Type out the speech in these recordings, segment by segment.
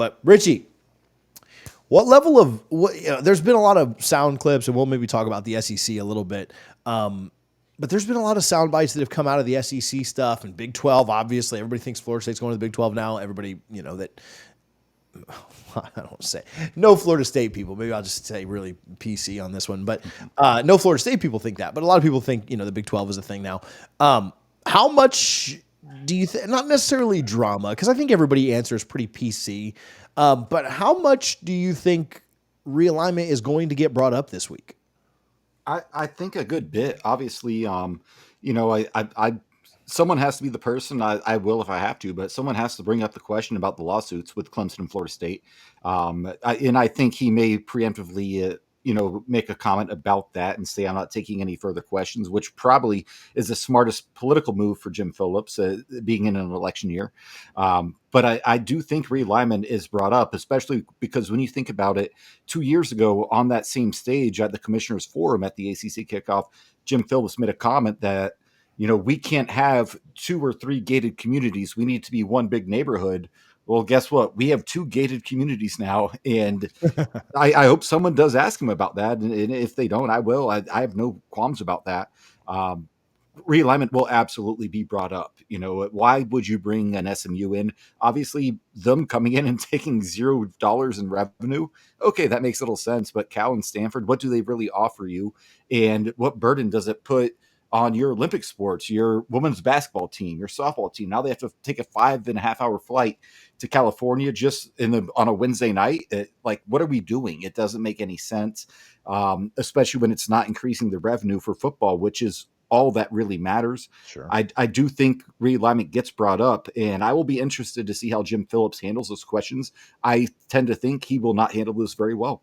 But Richie, what level of there's been a lot of sound clips, and we'll maybe talk about the SEC a little bit. But there's been a lot of sound bites that have come out of the SEC stuff and Big 12. Obviously, everybody thinks Florida State's going to the Big 12 now. Everybody, that I don't say no Florida State people. Maybe I'll just say really PC on this one, but no Florida State people think that. But a lot of people think the Big 12 is a thing now. How much do you think? Not necessarily drama, because I think everybody answers pretty PC. But how much do you think realignment is going to get brought up this week? I think a good bit. Obviously, someone has to be the person. I will if I have to, but someone has to bring up the question about the lawsuits with Clemson and Florida State. And I think he may preemptively, make a comment about that and say, I'm not taking any further questions, which probably is the smartest political move for Jim Phillips, being in an election year. But I do think realignment is brought up, especially because when you think about it, 2 years ago on that same stage at the Commissioners Forum at the ACC Kickoff, Jim Phillips made a comment that, we can't have 2 or 3 gated communities. We need to be one big neighborhood. Well, guess what? We have 2 gated communities now, and I hope someone does ask him about that. And if they don't, I will. I have no qualms about that. Realignment will absolutely be brought up. Why would you bring an SMU in? Obviously, them coming in and taking $0 in revenue. Okay, that makes little sense. But Cal and Stanford, what do they really offer you? And what burden does it put on your Olympic sports, your women's basketball team, your softball team? Now they have to take a 5.5-hour flight to California just on a Wednesday night. What are we doing? It doesn't make any sense, especially when it's not increasing the revenue for football, which is all that really matters. Sure. I do think realignment gets brought up, and I will be interested to see how Jim Phillips handles those questions. I tend to think he will not handle this very well.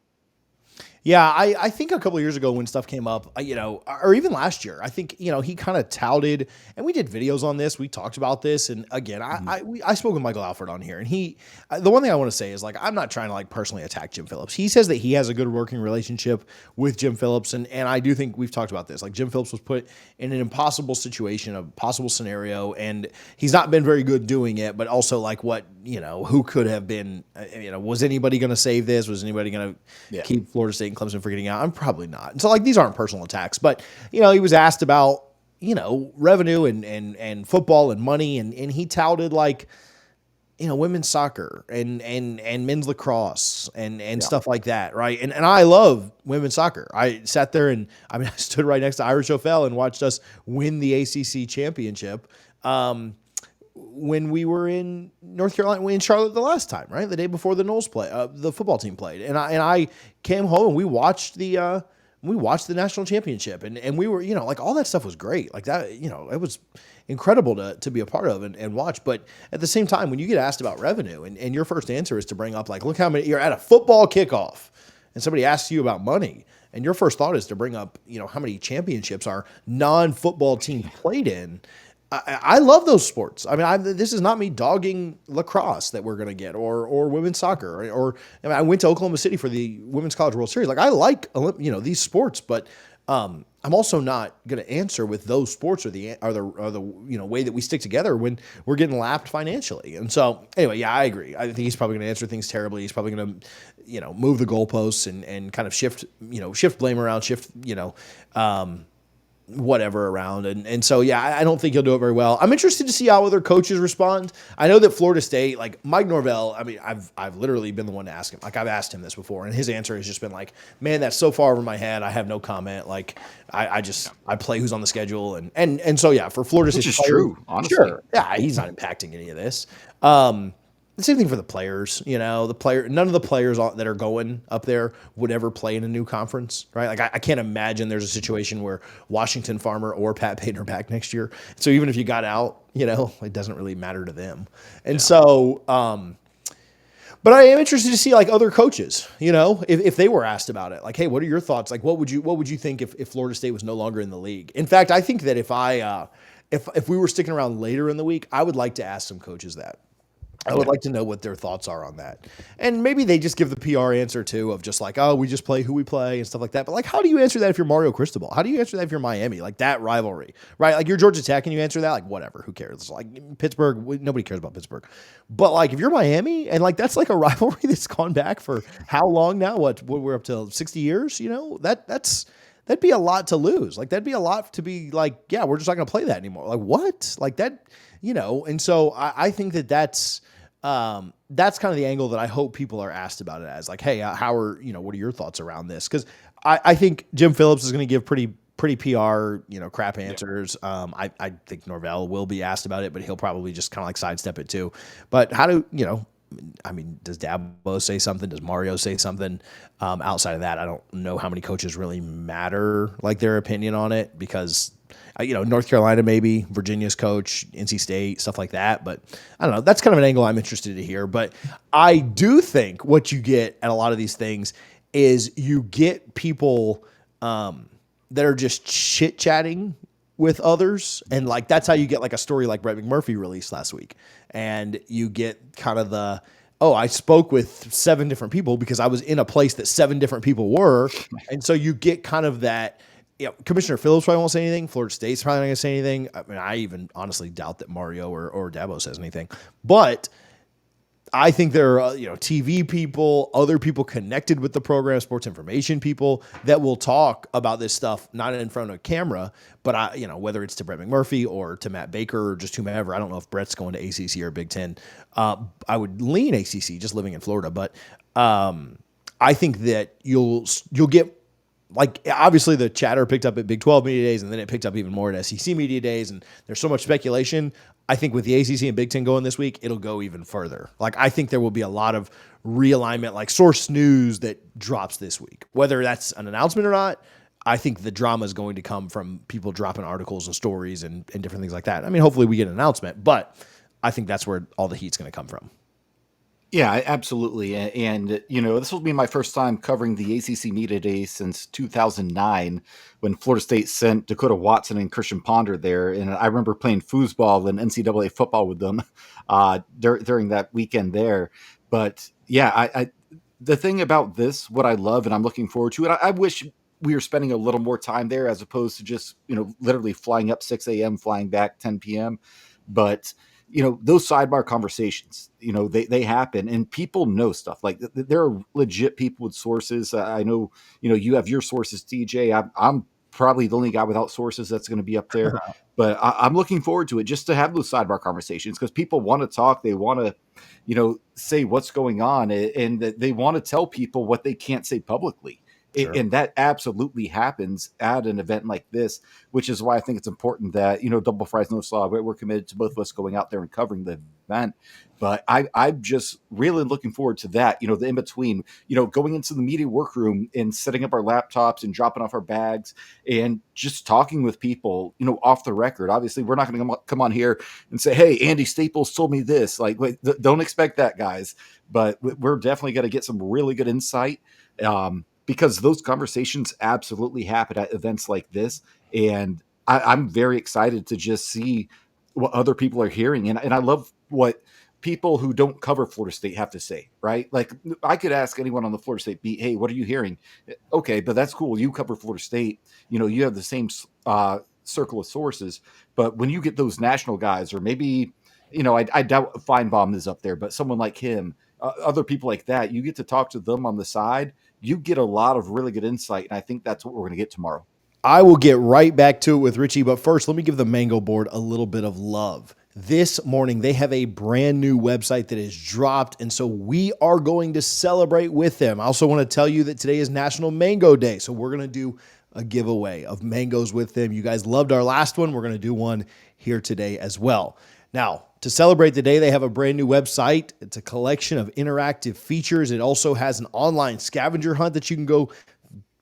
Yeah, I think a couple of years ago when stuff came up, or even last year, I think, he kind of touted, and we did videos on this. We talked about this. And again, I spoke with Michael Alford on here, and the one thing I want to say is I'm not trying to personally attack Jim Phillips. He says that he has a good working relationship with Jim Phillips. And I do think we've talked about this. Jim Phillips was put in an impossible situation, a possible scenario, and he's not been very good doing it, but also who could have been, was anybody going to save this? Was anybody going to keep Florida State and Clemson from getting out? I'm probably not. And so these aren't personal attacks, but he was asked about, revenue and football and money. And he touted women's soccer and men's lacrosse and stuff like that. Right. And I love women's soccer. I sat there and I stood right next to Irish O'Fell and watched us win the ACC championship. When we were in North Carolina, in Charlotte the last time, right? The day before the noles play, the football team played. And I came home and we watched the national championship and we were, all that stuff was great. It was incredible to be a part of and watch. But at the same time, when you get asked about revenue and your first answer is to bring up look how many, you're at a football kickoff and somebody asks you about money and your first thought is to bring up, how many championships our non-football team played in. I love those sports. This is not me dogging lacrosse that we're going to get or women's soccer I went to Oklahoma City for the Women's College World Series. I like, these sports, but I'm also not going to answer with those sports or the way that we stick together when we're getting lapped financially. And so anyway, yeah, I agree. I think he's probably going to answer things terribly. He's probably going to, move the goalposts and kind of shift blame around, whatever around. And so, yeah, I don't think he'll do it very well. I'm interested to see how other coaches respond. I know that Florida State, Mike Norvell, I've literally been the one to ask him. I've asked him this before, and his answer has just been man, that's so far over my head. I have no comment. I play who's on the schedule. And so, yeah, for Florida State. Which is true, honestly. Sure. Yeah, he's not impacting any of this. The same thing for the players, none of the players that are going up there would ever play in a new conference, right? I can't imagine there's a situation where Washington Farmer or Pat Payton are back next year. So even if you got out, it doesn't really matter to them. And so, but I am interested to see other coaches, if they were asked about it, hey, what are your thoughts? What would you think if Florida State was no longer in the league? In fact, I think that if we were sticking around later in the week, I would like to ask some coaches that. I would like to know what their thoughts are on that. And maybe they just give the PR answer too of just like, oh, we just play who we play and stuff like that. But like, how do you answer that if you're Mario Cristobal? How do you answer that if you're Miami? Like that rivalry, right? Like you're Georgia Tech and you answer that, like whatever, who cares? It's like Pittsburgh, nobody cares about Pittsburgh. But like if you're Miami and like that's like a rivalry that's gone back for how long now? What we're up to 60 years, that'd be a lot to lose. Like that'd be a lot to be like, yeah, we're just not going to play that anymore. Like what? Like that, and so I think that's kind of the angle that I hope people are asked about it as like, hey, what are your thoughts around this? Because I think Jim Phillips is going to give pretty PR, crap answers. I think Norvell will be asked about it, but he'll probably just kind of like sidestep it too. But does Dabo say something? Does Mario say something? Outside of that, I don't know how many coaches really matter, like their opinion on it, because North Carolina, maybe Virginia's coach, NC State, stuff like that. But I don't know. That's kind of an angle I'm interested to hear. But I do think what you get at a lot of these things is you get people that are just chit chatting with others. And like, that's how you get like a story like Brett McMurphy released last week. And you get kind of I spoke with 7 different people because I was in a place that 7 different people were. And so you get kind of that. Commissioner Phillips probably won't say anything. Florida State's probably not going to say anything. I mean, I even honestly doubt that Mario or Dabo says anything. But I think there are, TV people, other people connected with the program, sports information people that will talk about this stuff, not in front of a camera, but whether it's to Brett McMurphy or to Matt Baker or just whomever. I don't know if Brett's going to ACC or Big Ten. I would lean ACC just living in Florida, but I think that you'll get. Like, obviously, the chatter picked up at Big 12 media days, and then it picked up even more at SEC media days, and there's so much speculation. I think with the ACC and Big 10 going this week, it'll go even further. Like, I think there will be a lot of realignment, like source news that drops this week. Whether that's an announcement or not, I think the drama is going to come from people dropping articles and stories and different things like that. I mean, hopefully we get an announcement, but I think that's where all the heat's going to come from. Yeah, absolutely. And, this will be my first time covering the ACC Media Day since 2009 when Florida State sent Dakota Watson and Christian Ponder there. And I remember playing foosball and NCAA football with them during that weekend there. But yeah, the thing about this, what I love and I'm looking forward to, and I wish we were spending a little more time there as opposed to just, literally flying up 6 a.m., flying back 10 p.m. But those sidebar conversations, they happen and people know stuff. Like there are legit people with sources. I know, you have your sources, TJ. I'm probably the only guy without sources that's going to be up there, but I'm looking forward to it just to have those sidebar conversations because people want to talk. They want to, say what's going on and they want to tell people what they can't say publicly. Sure. And that absolutely happens at an event like this, which is why I think it's important that, Double Fries No Slaw, we're committed to both of us going out there and covering the event. But I'm just really looking forward to that, the in-between, going into the media workroom and setting up our laptops and dropping off our bags and just talking with people, off the record. Obviously, we're not going to come on here and say, hey, Andy Staples told me this. Like, wait, don't expect that, guys. But we're definitely going to get some really good insight. Because those conversations absolutely happen at events like this. And I'm very excited to just see what other people are hearing. And I love what people who don't cover Florida State have to say, right? Like I could ask anyone on the Florida State beat, hey, what are you hearing? Okay, but that's cool. You cover Florida State. You have the same circle of sources. But when you get those national guys, or maybe, I doubt Feinbaum is up there, but someone like him, other people like that, you get to talk to them on the side. You get a lot of really good insight, and I think that's what we're going to get tomorrow. I will get right back to it with Richie, but first, let me give the Mango Board a little bit of love. This morning, they have a brand new website that is dropped, and so we are going to celebrate with them. I also want to tell you that today is National Mango Day, so we're going to do a giveaway of mangoes with them. You guys loved our last one. We're going to do one here today as well. Now, to celebrate the day, they have a brand new website. It's a collection of interactive features. It also has an online scavenger hunt that you can go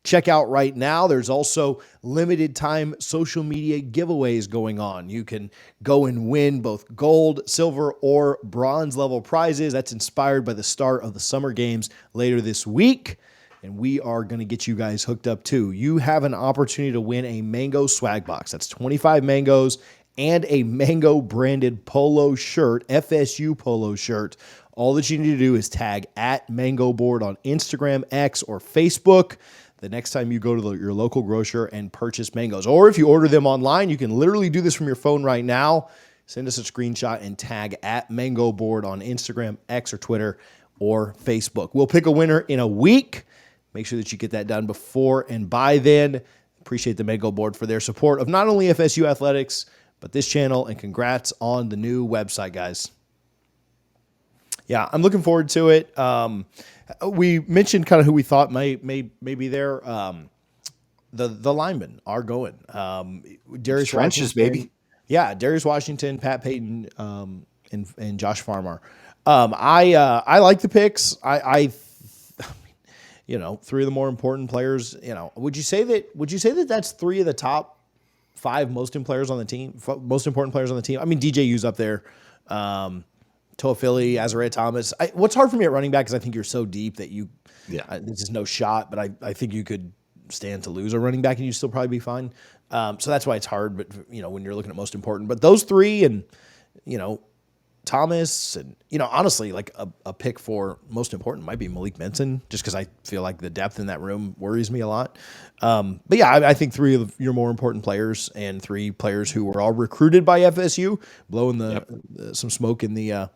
check out right now. There's also limited time social media giveaways going on. You can go and win both gold, silver, or bronze level prizes. That's inspired by the start of the summer games later this week. And we are going to get you guys hooked up too. You have an opportunity to win a mango swag box. That's 25 mangoes and a Mango branded polo shirt, FSU polo shirt. All that you need to do is tag at Mango Board on Instagram, X, or Facebook the next time you go to your local grocer and purchase mangoes. Or if you order them online, you can literally do this from your phone right now. Send us a screenshot and tag at Mango Board on Instagram, X, or Twitter, or Facebook. We'll pick a winner in a week. Make sure that you get that done before and by then. Appreciate the Mango Board for their support of not only FSU athletics, but this channel, and congrats on the new website, guys. Yeah, I'm looking forward to it. We mentioned kind of who we thought may be there. The linemen are going. Darius Trenches, Washington, baby. Yeah, Darius Washington, Pat Payton, and Josh Farmar. I like the picks. Three of the more important players. Would you say that that's three of the top five most important players on the team? I mean, DJU's up there. Toafili, Azariah Thomas. What's hard for me at running back is I think you're so deep that this is no shot, but I think you could stand to lose a running back and you'd still probably be fine. So that's why it's hard, but when you're looking at most important, but those three and, Thomas and, honestly, like a pick for most important might be Malik Benson, just because I feel like the depth in that room worries me a lot. But yeah, I think three of your more important players and three players who were all recruited by FSU, blowing some smoke in the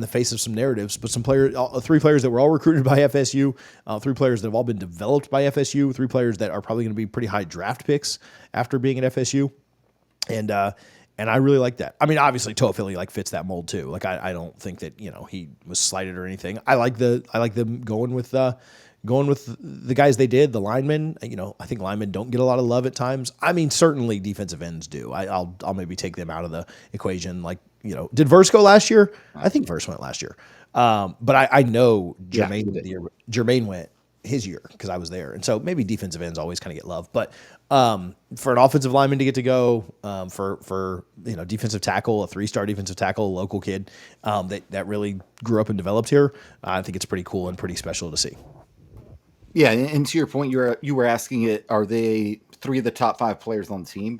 face of some narratives, but three players that were all recruited by FSU, three players that have all been developed by FSU, three players that are probably going to be pretty high draft picks after being at FSU. And I really like that. I mean, obviously Toafili fits that mold too. I don't think that, he was slighted or anything. I like them going with the guys they did, the linemen. I think linemen don't get a lot of love at times. I mean, certainly defensive ends do. I'll maybe take them out of the equation. Did Verse go last year? I think Verse went last year. But I know Jermaine went his year because I was there. And so maybe defensive ends always kind of get love, but for an offensive lineman to get to go, for defensive tackle, a 3-star defensive tackle, local kid that really grew up and developed here, I think it's pretty cool and pretty special to see. Yeah, and to your point, you were asking are they three of the top 5 players on the team?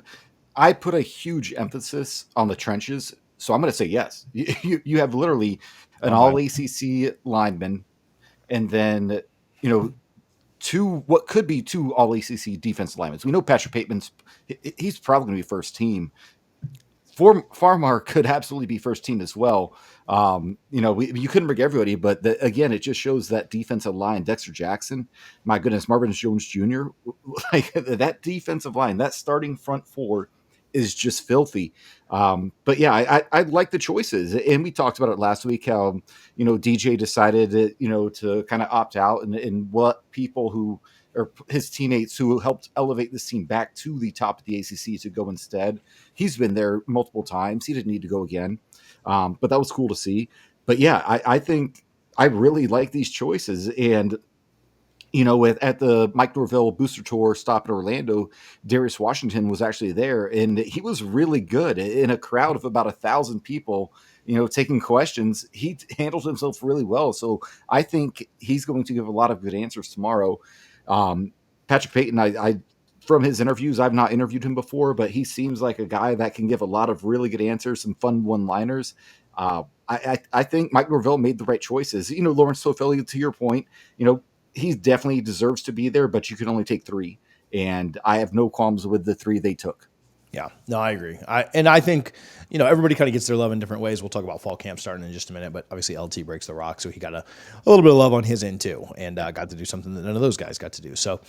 I put a huge emphasis on the trenches, so I'm going to say yes. You have literally an all ACC lineman, and then what could be 2 all ACC defensive linemen. We know Patrick Bateman's he's probably going to be first team. Farmar could absolutely be first team as well. You couldn't bring everybody, but again, it just shows that defensive line. Dexter Jackson, my goodness, Marvin Jones Jr., that defensive line, that starting front 4 is just filthy. But yeah, I like the choices, and we talked about it last week. How DJ decided to kind of opt out, and what people who or his teammates who helped elevate this team back to the top of the ACC to go instead. He's been there multiple times. He didn't need to go again, but that was cool to see. But yeah, I think I really like these choices, and at the Mike Norvell Booster Tour stop in Orlando, Darius Washington was actually there, and he was really good in a crowd of about 1,000 people, taking questions. He handled himself really well. So I think he's going to give a lot of good answers tomorrow. Patrick Payton, I from his interviews, I've not interviewed him before, but he seems like a guy that can give a lot of really good answers, some fun one-liners. I think Mike Norvell made the right choices. Lawrence Toafili, to your point, he definitely deserves to be there, but you can only take 3. And I have no qualms with the 3 they took. Yeah, no, I agree. I think, everybody kind of gets their love in different ways. We'll talk about fall camp starting in just a minute, but obviously LT breaks the rock. So he got a little bit of love on his end too, and got to do something that none of those guys got to do. So,